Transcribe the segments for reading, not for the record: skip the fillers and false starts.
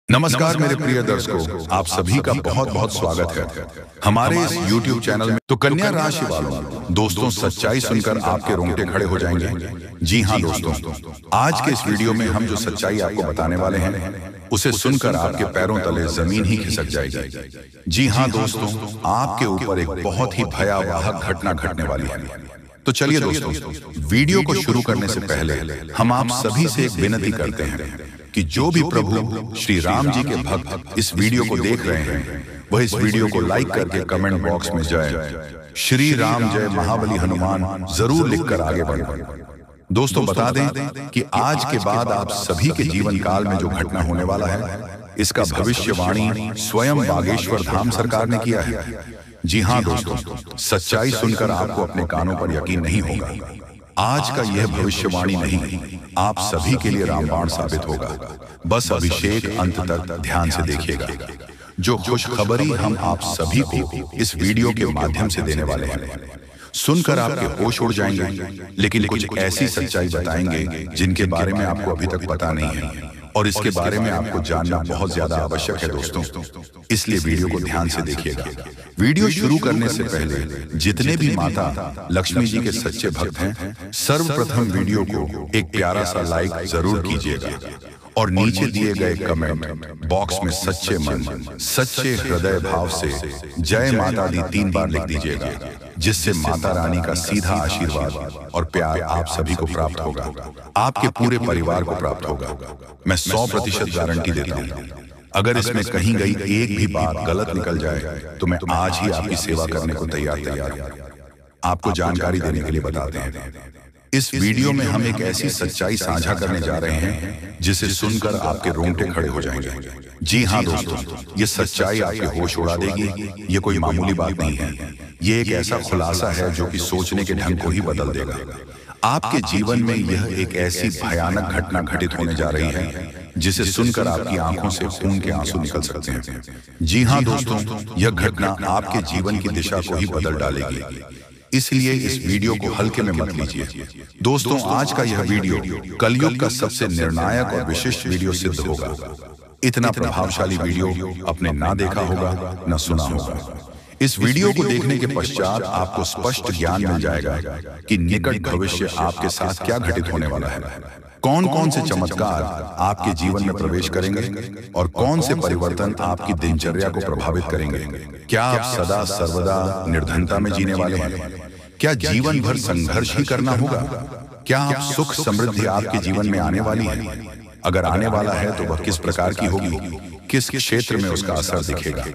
नमस्कार मेरे प्रिय दर्शकों, आप सभी का बहुत बहुत स्वागत है हमारे इस YouTube चैनल में। तो कन्या राशि वालों दोस्तों, सच्चाई सुनकर आपके रोंगटे खड़े हो जाएंगे। जी हाँ दोस्तों, आज के इस वीडियो में हम जो सच्चाई आपको बताने वाले हैं उसे सुनकर आपके पैरों तले जमीन ही खिसक जाएगी। जी हाँ दोस्तों, आपके ऊपर एक बहुत ही भयावह घटना घटने वाली है। तो चलिए दोस्तों, वीडियो को शुरू करने से पहले हम आप सभी से एक विनती करते हैं कि जो भी प्रभु श्री राम जी के भक्त इस वीडियो को देख रहे हैं वह इस वीडियो को लाइक करके कमेंट बॉक्स में जय श्री राम जय महाबली हनुमान जरूर लिखकर आगे बढ़ें। दोस्तों बता दें कि आज के बाद आप सभी के जीवन काल में जो घटना होने वाला है इसका भविष्यवाणी स्वयं बागेश्वर धाम सरकार ने किया है। जी हाँ दोस्तों, सच्चाई सुनकर आपको अपने कानों पर यकीन नहीं होगा। आज का यह भविष्यवाणी नहीं आप सभी के लिए रामबाण साबित होगा। बस अभिषेक अंत तक ध्यान से देखिएगा। जो खुशखबरी हम आप सभी को इस वीडियो के माध्यम से देने वाले हैं सुनकर आपके होश उड़ जाएंगे, लेकिन कुछ ऐसी सच्चाई बताएंगे जिनके बारे में आपको अभी तक पता नहीं है और इसके बारे में आपको जानना बहुत ज्यादा आवश्यक है दोस्तों। इसलिए वीडियो को ध्यान से देखिएगा। वीडियो शुरू करने से पहले जितने भी माता लक्ष्मी जी के सच्चे भक्त हैं सर्वप्रथम वीडियो को एक प्यारा सा लाइक जरूर कीजिएगा और नीचे दिए गए कमेंट बॉक्स में सच्चे मन सच्चे हृदय भाव से जय माता दी 3 बार लिख दीजिएगा, जिससे माता रानी का सीधा आशीर्वाद और प्यार आप सभी को प्राप्त होगा, आपके पूरे परिवार को प्राप्त होगा। मैं 100% गारंटी देता हूँ। अगर इसमें कहीं गई एक भी बात गलत निकल जाए तो मैं आज ही आपकी सेवा करने को तैयार हूँ। आपको जानकारी देने के लिए बताते हैं। इस वीडियो में हम एक ऐसी सच्चाई साझा करने जा रहे हैं जिसे सुनकर आपके रोंगटे खड़े हो जाएंगे। जी हाँ दोस्तों, ये सच्चाई आपके होश उड़ा देगी। ये कोई मामूली बात नहीं है, ये एक ऐसा खुलासा है जो कि सोचने के ढंग को ही बदल देगा। आपके जीवन में यह एक ऐसी भयानक घटना घटित होने जा रही है जिसे सुनकर आपकी आंखों से खून के आंसू निकल सकते हैं। जी हाँ दोस्तों, यह घटना आपके जीवन की दिशा को ही बदल डालेगी। इसलिए इस वीडियो को हल्के में मत लीजिए। दोस्तों, आज का यह वीडियो कलयुग का सबसे निर्णायक और विशिष्ट वीडियो सिद्ध होगा। इतना प्रभावशाली वीडियो आपने ना देखा होगा न सुना होगा। इस वीडियो को देखने के पश्चात आपको स्पष्ट ज्ञान मिल जाएगा कि निकट भविष्य आपके साथ क्या घटित होने वाला है। कौन कौन से चमत्कार आपके जीवन में प्रवेश करेंगे और कौन से परिवर्तन आपकी दिनचर्या को प्रभावित करेंगे। क्या आप सदा सर्वदा निर्धनता में जीने वाले हैं? क्या जीवन भर संघर्ष ही करना होगा? क्या आप सुख समृद्धि आपके जीवन में आने वाली है? अगर आने वाला है तो वह किस प्रकार की होगी, किस क्षेत्र में उसका असर दिखेगा,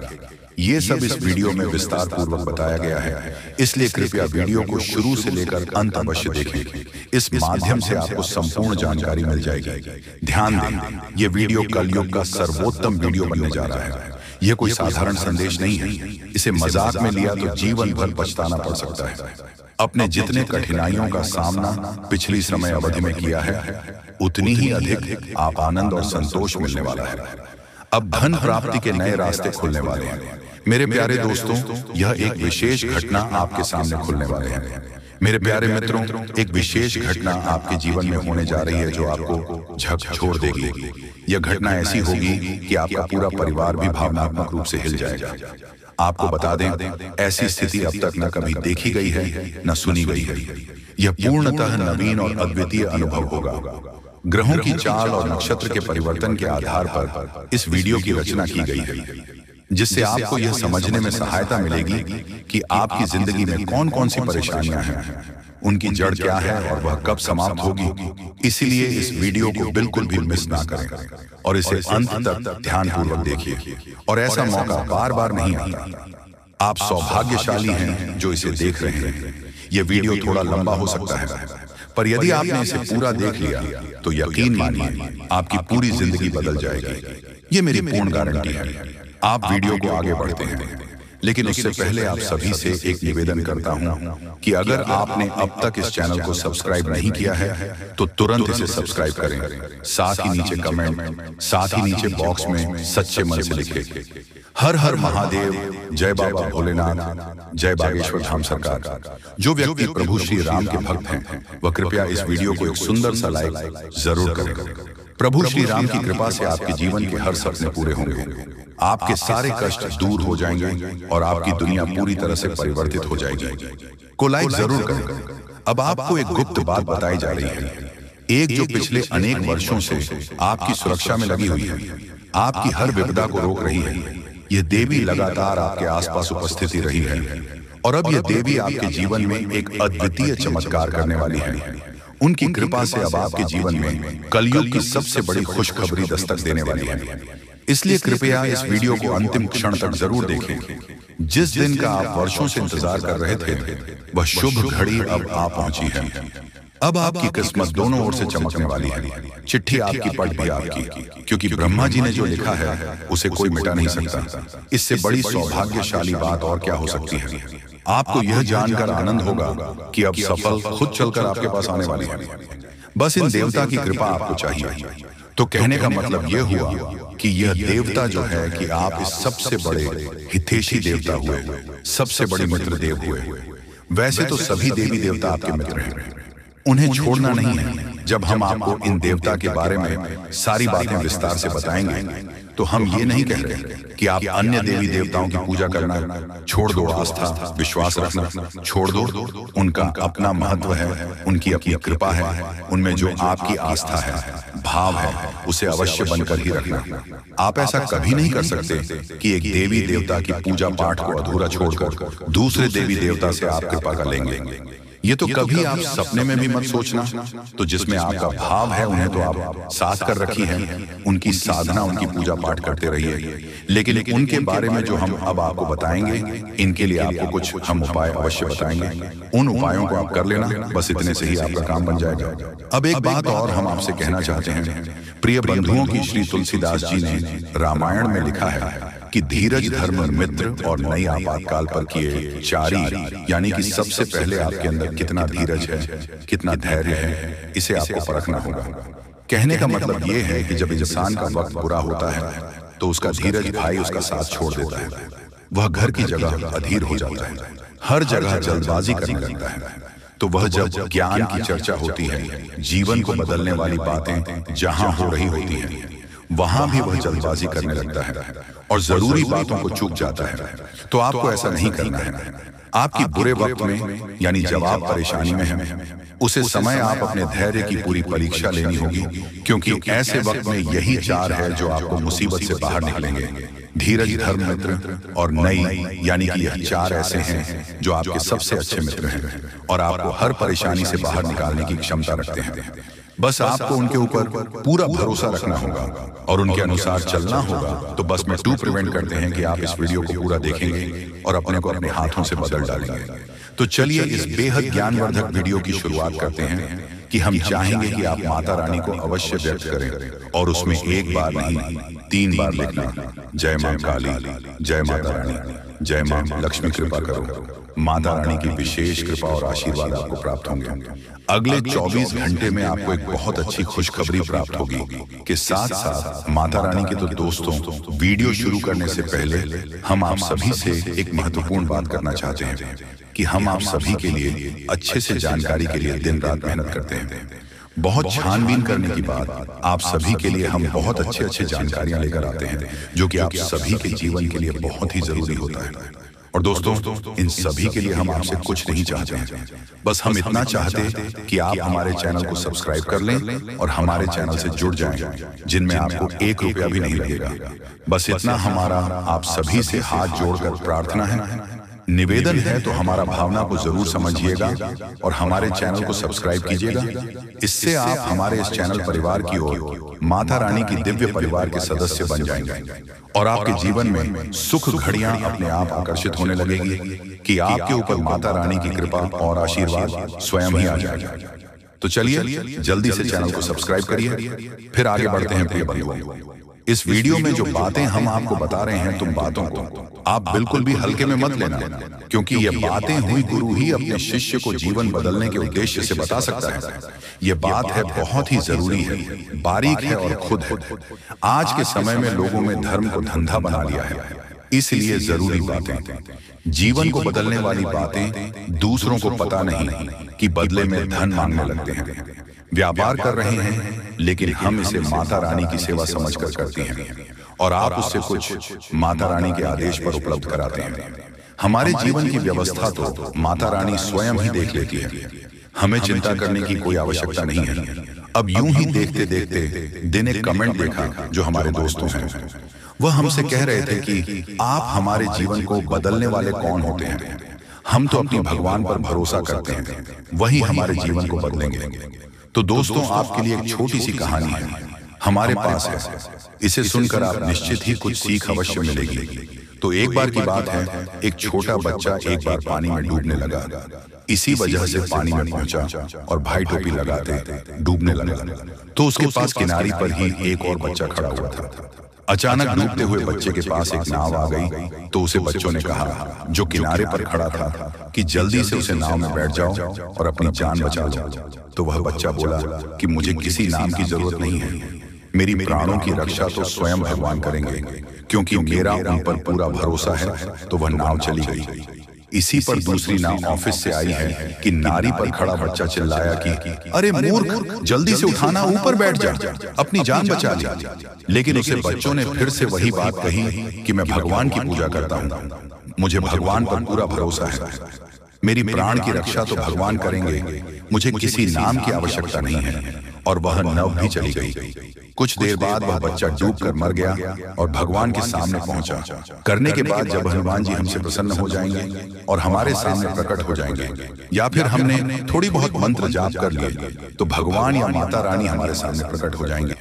ये सब इस वीडियो में विस्तार पूर्वक बताया गया है। इसलिए कृपया वीडियो को शुरू से लेकर अंत अवश्य देखें। इस माध्यम से आपको संपूर्ण जानकारी मिल जाएगी। ध्यान दें, ये वीडियो कलयुग का सर्वोत्तम वीडियो बनने जा रहा है। यह कोई साधारण संदेश नहीं है। इसे मजाक में लिया तो जीवन भर पछताना पड़ सकता है। अपने जितने कठिनाइयों का सामना पिछली समय अवधि में किया है उतनी ही अधिक आप आनंद और संतोष मिलने वाला है। अब धन प्राप्ति के नए रास्ते खुलने वाले हैं। मेरे प्यारे दोस्तों, यह एक विशेष घटना आपके सामने खुलने वाले हैं। मेरे प्यारे मित्रों, एक विशेष घटना आपके जीवन में होने जा रही है जो आपको झकझोर देगी। यह घटना ऐसी होगी कि आपका पूरा परिवार भी भावनात्मक रूप से हिल जाएगा। आपको बता दें, ऐसी स्थिति अब तक न कभी देखी गई है न सुनी गई है। यह पूर्णतः नवीन और अद्वितीय अनुभव होगा। ग्रहों की चाल और नक्षत्र के परिवर्तन के आधार पर इस वीडियो की रचना की गई है, जिससे आपको यह समझने में सहायता मिलेगी कि आपकी जिंदगी में कौन कौन सी परेशानियां हैं, उनकी जड़ क्या है और वह कब समाप्त होगी। इसीलिए इस वीडियो को बिल्कुल भी मिस ना करें और इसे अंत तक ध्यानपूर्वक देखिए। और ऐसा मौका बार बार नहीं आता। आप सौभाग्यशाली हैं जो इसे देख रहे हैं। यह वीडियो थोड़ा लंबा हो सकता है, पर यदि आपने इसे पूरा देख लिया तो यकीन मानिए आपकी पूरी जिंदगी बदल जाएगी। ये मेरी पूर्ण गारंटी है। आप वीडियो को आगे बढ़ते हैं, लेकिन उससे पहले आप सभी से एक निवेदन करता हूं कि अगर आपने अब तक इस चैनल को सब्सक्राइब नहीं किया है तो तुरंत इसे सब्सक्राइब करें। साथ ही नीचे कमेंट, साथ ही नीचे बॉक्स में सच्चे मन से लिखें हर हर महादेव, जय बाबा भोलेनाथ, जय बागेश्वर धाम सरकार। जो व्यक्ति प्रभु श्री राम के भक्त हैं वह कृपया इस वीडियो को एक सुंदर सा लाइक जरूर करें। प्रभु श्री राम की कृपा से आपके जीवन के हर सपने पूरे होंगे, आपके सारे कष्ट दूर हो जाएंगे और आपकी दुनिया पूरी तरह से परिवर्तित हो जाएगी। को लाइक जरूर करें। अब आपको एक गुप्त बात बताई जा रही है, एक जो पिछले अनेक वर्षों से आपकी सुरक्षा में लगी हुई है, आपकी हर विपदा को रोक रही है। यह देवी लगातार आपके आसपास उपस्थित रही है और अब यह देवी आपके जीवन में एक अद्वितीय चमत्कार करने वाली है। उनकी कृपा से अब आपके जीवन में कलयुग की सबसे बड़ी खुशखबरी दस्तक देने वाली है। इसलिए कृपया इस वीडियो को अंतिम क्षण तक जरूर देखें। जिस दिन का आप वर्षों से इंतजार कर रहे थे, वह शुभ घड़ी अब आ पहुंची है। अब आपकी किस्मत दोनों ओर से चमकने वाली है। चिट्ठी आपकी, पट भी आपकी, क्योंकि ब्रह्मा जी ने जो लिखा है उसे कोई मिटा नहीं सकता। इससे बड़ी सौभाग्यशाली बात और क्या हो सकती है। आपको यह जानकर आनंद होगा कि अब सफल खुद चलकर आपके पास आने वाली है। बस इन देवता की कृपा आपको चाहिए। तो कहने का मतलब यह हुआ कि यह देवता जो है कि आप इस सबसे बड़े हितैषी देवता हुए, सबसे बड़े मित्र देव हुए। वैसे तो सभी देवी देवता आपके मित्र हैं, उन्हें छोड़ना नहीं है। जब हम आपको इन देवता के बारे में सारी बातें विस्तार से बताएंगे तो हम ये नहीं कह रहे कि आप अन्य देवी देवताओं की पूजा करना छोड़ दो, आस्था विश्वास रखना छोड़ दो। उनका अपना महत्व है, उनकी अपनी कृपा है, उनमें जो आपकी आस्था है, भाव है, उसे अवश्य बनकर ही रखना। आप ऐसा कभी नहीं कर सकते कि एक देवी देवता की पूजा पाठ को अधूरा छोड़कर दूसरे देवी देवता से आप कृपा कर लेंगे। ये तो कभी आप सपने में भी मत सोचना। तो जिसमें आपका भाव है उन्हें तो आप साथ कर रखी है, उनकी साधना, उनकी पूजा पाठ करते रहिए। लेकिन उनके बारे में जो हम अब आपको बताएंगे, इनके लिए आपको कुछ हम उपाय अवश्य बताएंगे। उन उपायों को आप कर लेना, बस इतने से ही आपका काम बन जाएगा। अब एक बात और हम आपसे कहना चाहते हैं। प्रिय बंधुओं की श्री तुलसीदास जी ने रामायण में लिखा है कि धीरज धर्म मित्र और नई आपातकाल पर किए चारी, यानी कि सबसे पहले आपके अंदर कितना धीरज है, कितना धैर्य है, इसे आपको परखना होगा। कहने का मतलब ये है कि जब इंसान का वक्त बुरा होता है तो उसका धीरज भाई उसका साथ छोड़ देता है। वह घर की जगह अधीर हो जाता है, हर जगह जल्दबाजी करने लगता है। तो वह जब ज्ञान की चर्चा होती है, जीवन को बदलने वाली बातें जहां हो रही होती हैं, वहां भी वह जल्दबाजी करने लगता है और जरूरी बातों को चूक जाता है। तो आपको ऐसा नहीं करना है। आपकी बुरे वक्त में, यानी जब आप परेशानी में हैं, उसे समय आप अपने धैर्य की पूरी परीक्षा लेनी होगी, क्योंकि ऐसे वक्त में यही चार है जो आपको मुसीबत से बाहर निकलेंगे। धीरज, धर्म, मित्र और नई, यानी कि यह चार ऐसे हैं जो आपके सबसे अच्छे मित्र हैं और आपको हर परेशानी से बाहर निकालने की क्षमता रखते हैं। बस आपको उनके ऊपर पूरा भरोसा रखना होगा और उनके अनुसार चलना होगा। तो बस में टू प्रिवेंट करते हैं कि आप इस वीडियो को पूरा देखेंगे और अपने को अपने हाथों से बदल डालेंगे। तो चलिए इस बेहद ज्ञानवर्धक वीडियो की शुरुआत करते हैं कि हम चाहेंगे कि आप माता रानी को अवश्य व्यक्त करें और उसमें एक बार नहीं 3 बार लिखना, जय मां काली, जय माता रानी, जय मां लक्ष्मी कृपा करो। माता रानी की विशेष कृपा और आशीर्वाद आपको प्राप्त होंगे। अगले 24 घंटे में आपको एक बहुत अच्छी खुशखबरी प्राप्त होगी कि साथ साथ माता रानी के तो दोस्तों, वीडियो शुरू करने से पहले हम आप सभी से एक महत्वपूर्ण बात करना चाहते हैं कि हम आप सभी के लिए अच्छे से जानकारी के लिए दिन रात मेहनत करते हैं। बहुत छानबीन करने के बाद आप सभी के लिए हम बहुत अच्छे जानकारियां लेकर आते हैं, जो कि आप सभी के जीवन के लिए बहुत ही जरूरी होता है। और दोस्तों, इन सभी के लिए हम आपसे कुछ नहीं चाहते हैं, बस हम इतना चाहते हैं कि आप हमारे चैनल को सब्सक्राइब कर लें और हमारे चैनल से जुड़ जाएं, जिनमें आपको 1 रुपया भी नहीं लगेगा। बस इतना हमारा आप सभी से हाथ जोड़कर प्रार्थना है, निवेदन है। तो हमारा भावना को जरूर समझिएगा और हमारे चैनल को सब्सक्राइब कीजिएगा। इससे आप हमारे इस चैनल परिवार की ओर माता रानी की दिव्य परिवार के सदस्य बन जाएंगे और आपके जीवन में सुख घड़ियां अपने आप आकर्षित होने लगेगी कि आपके ऊपर माता रानी की कृपा और आशीर्वाद स्वयं ही आ जाएगा। तो चलिए जल्दी से चैनल को सब्सक्राइब करिए, फिर आगे बढ़ते हैं प्रिय बंधुओं। इस वीडियो में जो बातें हम आपको बता रहे हैं, तुम बातों को आप बिल्कुल भी हल्के में मत लेना, क्योंकि ये बातें हुई गुरु ही अपने शिष्य को जीवन बदलने के उद्देश्य से बता सकता है। ये बात है बहुत ही जरूरी है, बारीक है और खुद है। आज के समय में लोगों में धर्म को धंधा बना लिया है, इसलिए जरूरी बातें, जीवन को बदलने वाली बातें दूसरों को पता नहीं कि बदले में धन मांगने लगते हैं। व्यापार कर रहे हैं, लेकिन हम इसे माता रानी की सेवा समझकर करते हैं और आप उससे कुछ माता रानी के आदेश पर उपलब्ध कराते हैं। हमारे जीवन की व्यवस्था तो माता रानी स्वयं ही देख लेती है, हमें चिंता करने की कोई आवश्यकता नहीं है। अब यूं ही देखते देखते दिन एक कमेंट देखा जो हमारे दोस्तों हैं। वह हमसे कह रहे थे कि आप हमारे जीवन को बदलने वाले कौन होते हैं? हम तो अपने भगवान पर भरोसा करते हैं, वही हमारे जीवन को बदलेंगे। तो दोस्तों, आपके लिए एक छोटी सी कहानी है, हमारे पास है। इसे सुनकर आप निश्चित ही कुछ सीख अवश्य मिलेगी। तो एक बार की बात है, एक छोटा बच्चा एक बार पानी में डूबने लगा। इसी वजह से पानी में पहुंचा और भाई टोपी लगाते डूबने लगा। तो उसके पास किनारे पर ही एक और बच्चा खड़ा हुआ था। अचानक डूबते हुए बच्चे के पास एक नाव आ गई। तो उसे बच्चों ने कहा, जो किनारे पर खड़ा था, कि जल्दी से उसे नाव में बैठ जाओ और अपनी जान बचा लो। तो वह बच्चा बोला कि मुझे किसी नाम की जरूरत नहीं है, मेरी प्राणों की रक्षा तो स्वयं भगवान करेंगे, क्योंकि मेरा उन पर पूरा भरोसा है। तो वह नाव चली गई। इसी पर दूसरी नाव ऑफिस से आई है कि नारी पर खड़ा बच्चा चिल्लाया कि अरे मूर्ख, जल्दी से उठाना, ऊपर बैठ जा, अपनी जान बचा ली। लेकिन उसे बच्चों ने फिर से वही बात कही कि मैं भगवान की पूजा करता हूँ, मुझे भगवान पर पूरा भरोसा है, मेरी प्राण की रक्षा तो भगवान करेंगे, मुझे किसी नाम की आवश्यकता नहीं है। और वह नाव भी चली गई। कुछ देर बाद वह बच्चा डूबकर मर गया और भगवान के सामने पहुंचा। करने के बाद जब हनुमान जी हमसे प्रसन्न हो जाएंगे और हमारे सामने प्रकट हो जाएंगे, या फिर हमने थोड़ी बहुत मंत्र जाप कर लिए, तो भगवान या माता रानी हमारे सामने प्रकट हो जाएंगे।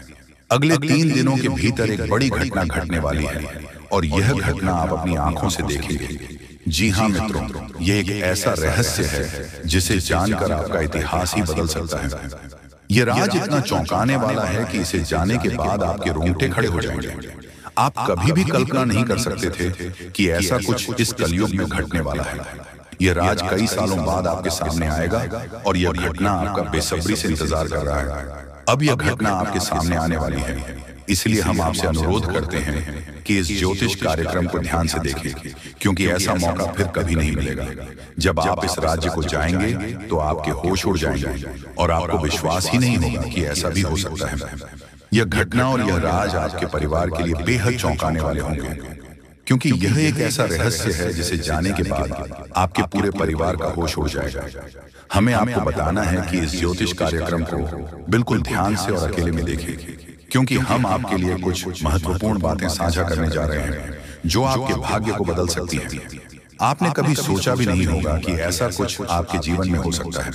अगले 3 दिनों के भीतर एक बड़ी घटना घटने वाली है और यह घटना आप अपनी आंखों से देखेंगे। जी हाँ मित्रों, यह एक ऐसा रहस्य है जिसे जानकर आपका इतिहास ही बदल सकता है। यह राज इतना चौंकाने वाला है कि इसे जाने के बाद आपके रोंगटे खड़े हो जाएंगे। आप कभी भी कल्पना नहीं कर सकते थे कि ऐसा कुछ इस कलयुग में घटने वाला है। यह राज कई सालों बाद आपके सामने आएगा और यह घटना आपका बेसब्री से इंतजार कर रहा है। अब यह घटना आपके सामने आने वाली है, इसलिए हम आपसे अनुरोध करते हैं कि इस ज्योतिष कार्यक्रम को ध्यान से देखें, क्योंकि ऐसा मौका फिर कभी नहीं मिलेगा। जब आप इस राज्य को जाएंगे तो आपके होश उड़ जाएंगे और आपको विश्वास ही नहीं होगा कि ऐसा भी हो सकता है। यह घटना और यह राज आपके परिवार के लिए बेहद चौंकाने वाले होंगे, क्योंकि यह एक ऐसा रहस्य है जिसे जाने के बाद आपके पूरे परिवार का होश उड़ जाएगा। हमें आपको बताना है कि इस ज्योतिष कार्यक्रम को बिल्कुल ध्यान से और अकेले में देखें, क्योंकि हम आपके लिए कुछ महत्वपूर्ण बातें साझा करने जा रहे हैं जो आपके भाग्य को बदल सकती हैं। आपने कभी सोचा भी नहीं होगा कि ऐसा कुछ आपके जीवन में हो सकता है,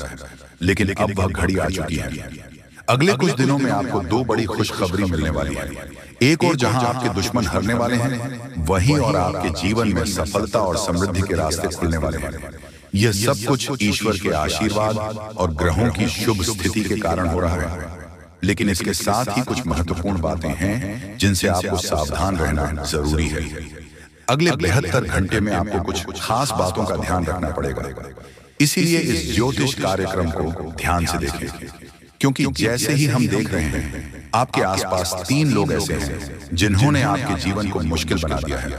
लेकिन अब वह घड़ी आ चुकी है। अगले कुछ दिनों में आपको 2 बड़ी खुशखबरी मिलने वाली है। एक और जहां आपके दुश्मन हारने वाले हैं, वहीं और आपके जीवन में सफलता और समृद्धि के रास्ते खुलने वाले हैं। यह सब कुछ ईश्वर के आशीर्वाद और ग्रहों की शुभ स्थिति के कारण हो रहा है। लेकिन इसके साथ ही कुछ महत्वपूर्ण बातें हैं जिनसे आपको सावधान रहना जरूरी है। अगले 72 घंटे में आपको कुछ खास बातों का ध्यान रखना पड़ेगा, इसीलिए इस ज्योतिष कार्यक्रम को ध्यान से देखें, क्योंकि जैसे ही हम देख रहे हैं आपके आसपास 3 लोग ऐसे हैं जिन्होंने आपके जीवन को मुश्किल बना दिया है।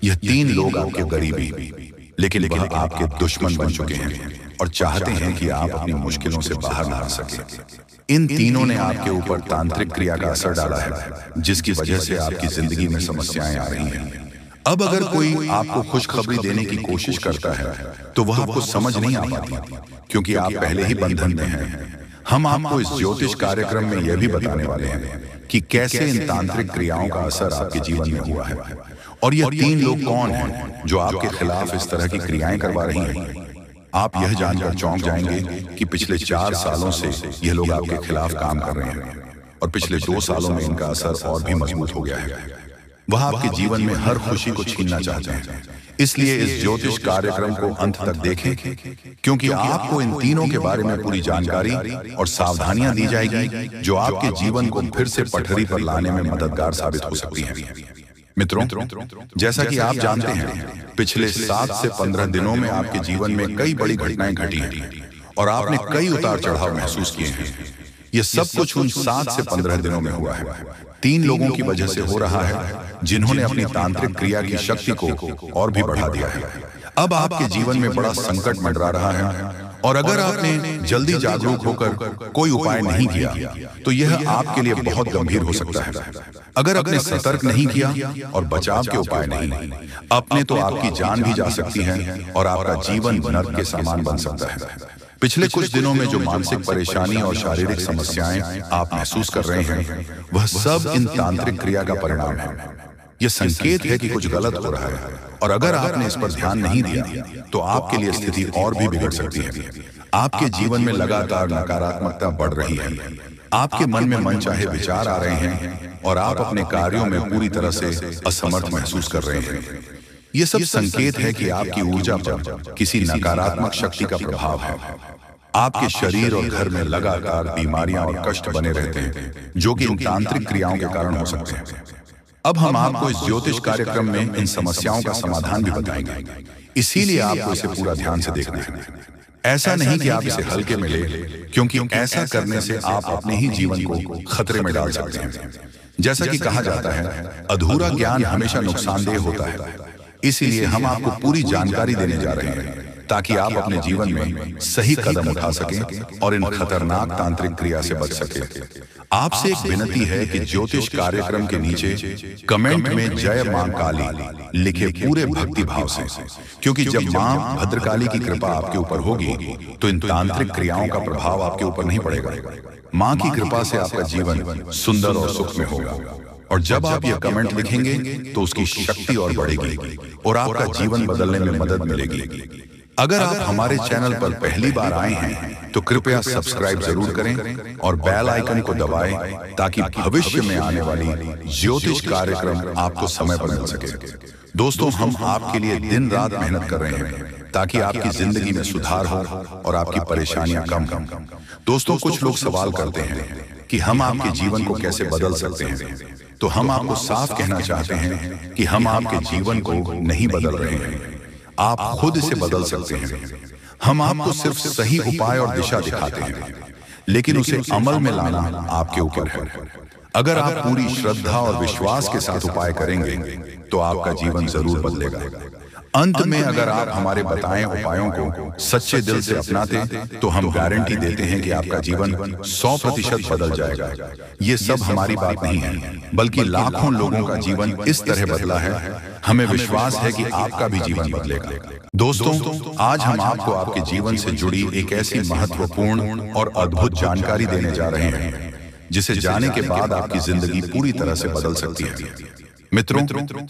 यह 3 लोग आपके करीबी, लेकिन वह आपके दुश्मन बन चुके हैं और चाहते हैं कि आप अपनी मुश्किलों से बाहर ना आ सके। इन तीनों ने आपके ऊपर तांत्रिक क्रिया का असर डाला है, जिसकी वजह से आपकी जिंदगी में समस्याएं आ रही हैं। अब अगर कोई आपको खुशखबरी देने की कोशिश करता है तो वह आपको समझ नहीं आ पाती, क्योंकि आप पहले ही बंधन में हैं। हम आपको इस ज्योतिष कार्यक्रम में यह भी बताने वाले हैं कि कैसे इन तांत्रिक क्रियाओं का असर आपके जीवन में हुआ है और यह 3 लोग कौन हैं जो आपके खिलाफ इस तरह की क्रियाएं करवा रही हैं। आप यह जानकर चौंक जाएंगे कि पिछले 4 सालों से यह लोग आपके खिलाफ काम कर रहे हैं और पिछले 2 सालों में इनका असर और भी मजबूत हो गया है। वह आपके जीवन में हर खुशी को छीनना चाहते हैं। इसलिए इस ज्योतिष कार्यक्रम को अंत तक देखें, क्योंकि आपको इन तीनों के बारे में पूरी जानकारी और सावधानियां दी जाएगी जो आपके जीवन को फिर से पटरी पर लाने में मददगार साबित हो सकती हैं। मित्रों, जैसा कि आप जानते हैं, पिछले 7 से 15 दिनों में आपके जीवन में कई बड़ी घटनाएं घटी हैं और आपने कई उतार चढ़ाव महसूस किए हैं। यह सब कुछ उन 7 से 15 दिनों में हुआ है। 3 लोगों की वजह से हो रहा है जिन्होंने अपनी तांत्रिक क्रिया की शक्ति को और भी बढ़ा दिया है। अब आपके जीवन में बड़ा संकट मंडरा रहा है और अगर आपने जल्दी जागरूक होकर कोई उपाय नहीं किया तो यह आपके लिए बहुत गंभीर हो सकता है। अगर आपने सतर्क नहीं किया और बचाव के उपाय नहीं अपने तो आपकी जान भी जा सकती है और आपका जीवन नर्क के समान बन सकता है। पिछले कुछ दिनों में जो मानसिक परेशानी और शारीरिक समस्याएं आप महसूस कर रहे हैं वह सब इन तांत्रिक क्रिया का परिणाम है। यह संकेत है कि कुछ गलत हो रहा है और अगर आपने इस पर ध्यान नहीं दिया तो आपके लिए स्थिति और भी बिगड़ सकती है। आपके जीवन में लगातार नकारात्मकता बढ़ रही है, आपके मन में मनचाहे विचार आ रहे हैं और आप अपने कार्यों में पूरी तरह से असमर्थ महसूस कर रहे हैं। यह सब संकेत है कि आपकी ऊर्जा पर किसी नकारात्मक शक्ति का प्रभाव है। आपके शरीर और घर में लगातार बीमारियां और कष्ट बने रहते हैं जो कि इन तांत्रिक क्रियाओं के कारण हो सकते हैं। अब हम आपको इस ज्योतिष कार्यक्रम में इन समस्याओं का समाधान भी बताएंगे, इसीलिए आपको इसे पूरा ध्यान से देखना है। ऐसा नहीं कि आप इसे हल्के में ले, क्योंकि ऐसा करने से आप अपने ही जीवन को खतरे में डाल सकते हैं। जैसा कि कहा जाता है, अधूरा ज्ञान हमेशा नुकसानदेह होता है। इसीलिए हम आपको पूरी जानकारी देने जा रहे हैं ताकि आप अपने जीवन में सही कदम उठा सकें और इन खतरनाक तांत्रिक क्रिया से बच सकें। आपसे एक विनती है कि ज्योतिष कार्यक्रम के नीचे कमेंट में जय मां काली लिखे पूरे भक्ति भाव से, क्योंकि जब मां भद्रकाली की कृपा आपके ऊपर होगी तो इन तांत्रिक क्रियाओं का प्रभाव आपके ऊपर नहीं पड़ेगा। मां की कृपा से आपका जीवन सुंदर और सुख में होगा और जब आप ये कमेंट लिखेंगे तो उसकी शक्ति और बढ़ेगी और आपका जीवन बदलने में मदद मिलेगी। अगर आप हमारे चैनल पर पहली बार आए हैं तो कृपया सब्सक्राइब जरूर करें और बेल आइकन को दबाएं ताकि भविष्य में आने वाली ज्योतिष कार्यक्रम आपको समय पर मिल सके। दोस्तों, हम आपके लिए दिन रात मेहनत कर रहे हैं ताकि आपकी जिंदगी में सुधार हो और आपकी परेशानियां कम हो। दोस्तों, कुछ लोग सवाल करते हैं कि हम आपके जीवन को कैसे बदल सकते हैं, तो हम आपको साफ कहना चाहते हैं कि हम आपके जीवन को नहीं बदल रहे हैं, आप खुद इसे बदल सकते हैं। हम आपको सिर्फ सही उपाय और दिशा दिखाते हैं, लेकिन उसे अमल में लाना आपके ऊपर है। अगर आप पूरी श्रद्धा और विश्वास के साथ उपाय करेंगे तो आपका जीवन जरूर बदलेगा। अंत में अगर आप हमारे बताए उपायों को सच्चे दिल से अपनाते तो हम गारंटी देते हैं कि आपका जीवन 100% बदल जाएगा। ये सब हमारी बात नहीं है, बल्कि लाखों लोगों का जीवन इस तरह बदला है। हमें विश्वास है कि आपका भी जीवन बदलेगा। दोस्तों, आज हम आपको आपके जीवन से जुड़ी एक ऐसी महत्वपूर्ण और अद्भुत जानकारी देने जा रहे हैं जिसे जाने के बाद आपकी जिंदगी पूरी तरह से बदल सकती है। मित्रों,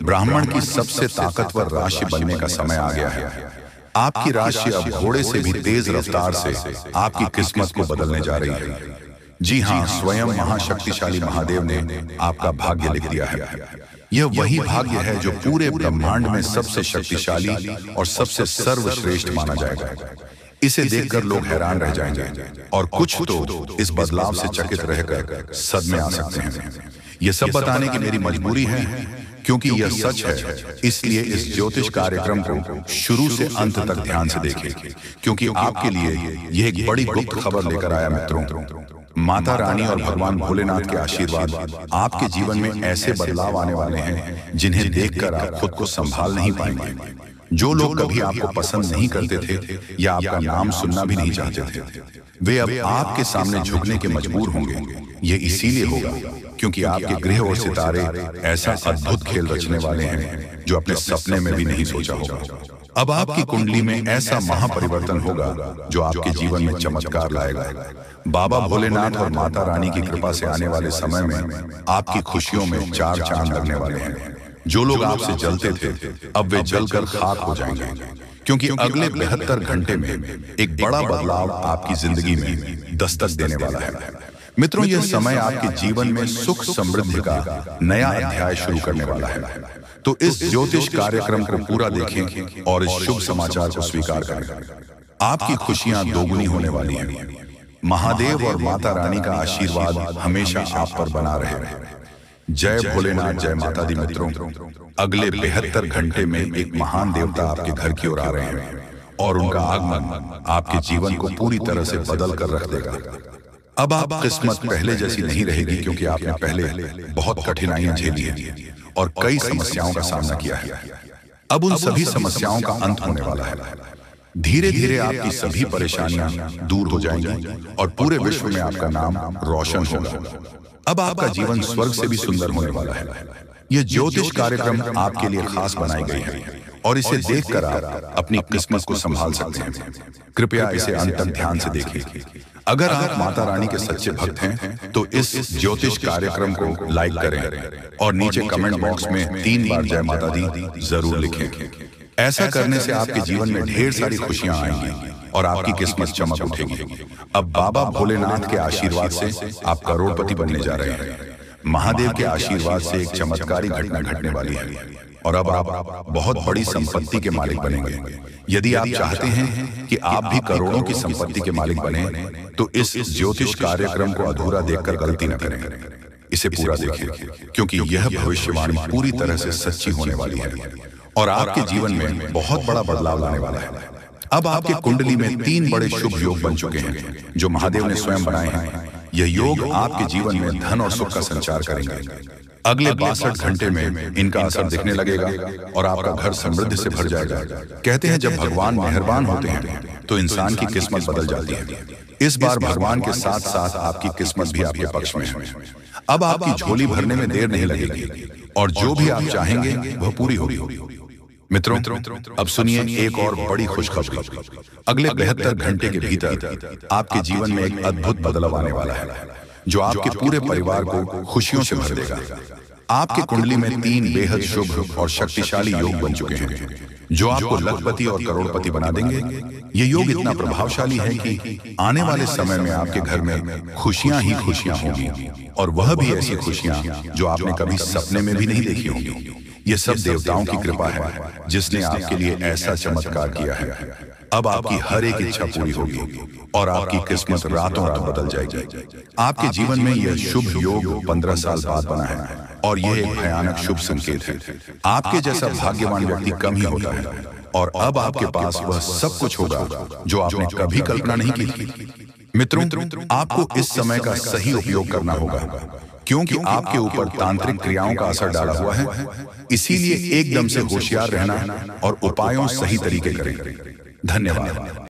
ब्राह्मण की सबसे ताकतवर राशि बनने का समय आ गया है। आपकी राशि अब घोड़े से भी तेज रफ्तार से आपकी किस्मत को बदलने जा रही है। जी हाँ, स्वयं महाशक्तिशाली महादेव ने आपका भाग्य लिख दिया है। यह वही भाग्य है जो पूरे ब्रह्मांड में सबसे शक्तिशाली और सबसे सर्वश्रेष्ठ माना जाएगा। इसे देखकर लोग हैरान रह जाएंगे और कुछ तो इस बदलाव से चकित रहकर सदमे आ सकते हैं। यह सब बताने की मेरी मजबूरी है क्योंकि यह सच है, इसलिए इस ज्योतिष कार्यक्रम को शुरू से अंत तक ध्यान से देखें, क्योंकि आपके लिए यह एक बड़ी गुप्त खबर लेकर आया। मित्रों, माता रानी और भगवान भोलेनाथ के आशीर्वाद आपके जीवन में ऐसे बदलाव आने वाले हैं जिन्हें देखकर आप खुद को संभाल नहीं पाएंगे। जो लोग कभी आपको पसंद नहीं करते थे या आपका नाम सुनना भी नहीं चाहते थे, वे अब आपके सामने झुकने के मजबूर होंगे। ये इसीलिए होगा क्योंकि आपके ग्रह और सितारे ऐसा अद्भुत खेल रचने वाले हैं जो अपने सपने में भी नहीं सोचा होगा। अब आपकी कुंडली में ऐसा महापरिवर्तन होगा जो आपके जीवन में चमत्कार लाएगा। बाबा भोलेनाथ और माता रानी की कृपा से आने वाले समय में आपकी खुशियों में चार चांद लगने वाले हैं। जो लोग आपसे जलते थे अब वे जलकर खाक हो जाएंगे, क्योंकि अगले 72 घंटे में एक बड़ा बदलाव आपकी जिंदगी में दस्तक देने वाला है। मित्रों, यह समय आपके जीवन में सुख समृद्धि का नया अध्याय शुरू करने वाला है। तो इस ज्योतिष कार्यक्रम को पूरा देखें और इस शुभ समाचार को स्वीकार करें। आपकी खुशियां दोगुनी होने वाली हैं। महादेव और माता रानी का आशीर्वाद हमेशा आप पर बना रहे। जय भोलेनाथ, जय माता दी। मित्रों, अगले 72 घंटे में एक महान देवता आपके घर की ओर आ रहे हैं और उनका आगमन आपके जीवन को पूरी तरह से बदल कर रख देगा। अब आप किस्मत पहले जैसी नहीं रहेगी, क्योंकि आपने पहले बहुत कठिनाइयां झेली हैं और कई समस्याओं का सामना किया है। अब उन सभी समस्याओं का अंत होने वाला है। धीरे धीरे आपकी सभी परेशानियां दूर हो जाएंगी और पूरे विश्व में आपका नाम रोशन होगा। अब आपका जीवन स्वर्ग से भी सुंदर होने वाला है। यह ज्योतिष कार्यक्रम आपके लिए खास बनाई गई है और इसे देखकर आप अपनी किस्मत को संभाल सकते हैं। कृपया इसे अंत तक ध्यान से देखिए। अगर आप माता रानी के सच्चे भक्त हैं तो इस ज्योतिष कार्यक्रम को लाइक करें और नीचे कमेंट बॉक्स में 3 बार जय माता दी जरूर लिखें। ऐसा करने से आपके जीवन में ढेर सारी खुशियां आएंगी और आपकी किस्मत चमक उठेगी। अब बाबा भोलेनाथ के आशीर्वाद से आप करोड़पति बनने जा रहे हैं। महादेव के आशीर्वाद से एक चमत्कारी घटना घटने वाली है और अब आप बहुत बड़ी संपत्ति के मालिक बनेंगे। यदि आप चाहते हैं कि आप भी करोड़ों की संपत्ति के मालिक बने तो इस ज्योतिष कार्यक्रम को अधूरा देखकर गलती न करें। इसे पूरा देखिए क्योंकि यह भविष्यवाणी पूरी तरह से सच्ची होने वाली है और आपके जीवन में बहुत बड़ा बदलाव लाने वाला है। अब आपके कुंडली में 3 बड़े शुभ योग बन चुके हैं जो महादेव ने स्वयं बनाए हैं। यह योग आपके जीवन में धन और सुख का संचार करेंगे। अगले 62 घंटे में इनका असर दिखने लगेगा और आपका घर समृद्धि से भर जाएगा। कहते हैं जब भगवान मेहरबान होते हैं तो इंसान की किस्मत बदल जाती है। इस बार भगवान के साथ साथ आपकी किस्मत भी आपके पक्ष में है। अब आपकी झोली भरने में देर नहीं लगेगी और जो भी आप चाहेंगे वह पूरी होगी। मित्रों, अब सुनिए एक और बड़ी खुशखबरी। अगले 72 घंटे के भीतर आपके जीवन में एक अद्भुत बदलाव आने वाला है जो आपके पूरे परिवार को खुशियों से भर देगा। आपके कुंडली में 3 बेहद शुभ और शक्तिशाली योग बन चुके हैं जो आपको लखपति और करोड़पति बना देंगे। ये योग इतना प्रभावशाली है कि आने वाले समय में आपके घर में खुशियां ही खुशियां होंगी और वह भी ऐसी खुशियां जो आपने कभी सपने में भी नहीं देखी होंगी। ये सब देवताओं की कृपा है जिसने आपके लिए ऐसा चमत्कार किया है। अब आपकी हर एक इच्छा पूरी होगी और आपकी किस्मत रातों रात बदल जाएगी। आपके जीवन में यह शुभ योग 15 साल बाद बना है और यह एक भयानक शुभ संकेत है। आपके जैसा भाग्यवान व्यक्ति कम ही होता है और अब आपके पास वह सब कुछ होगा जो आपने कभी कल्पना नहीं की थी। मित्रों, आपको इस समय का सही उपयोग करना होगा क्योंकि आपके ऊपर तांत्रिक क्रियाओं का असर डाला हुआ है। इसीलिए एकदम से होशियार रहना और उपायों सही तरीके करें। धन्यवाद।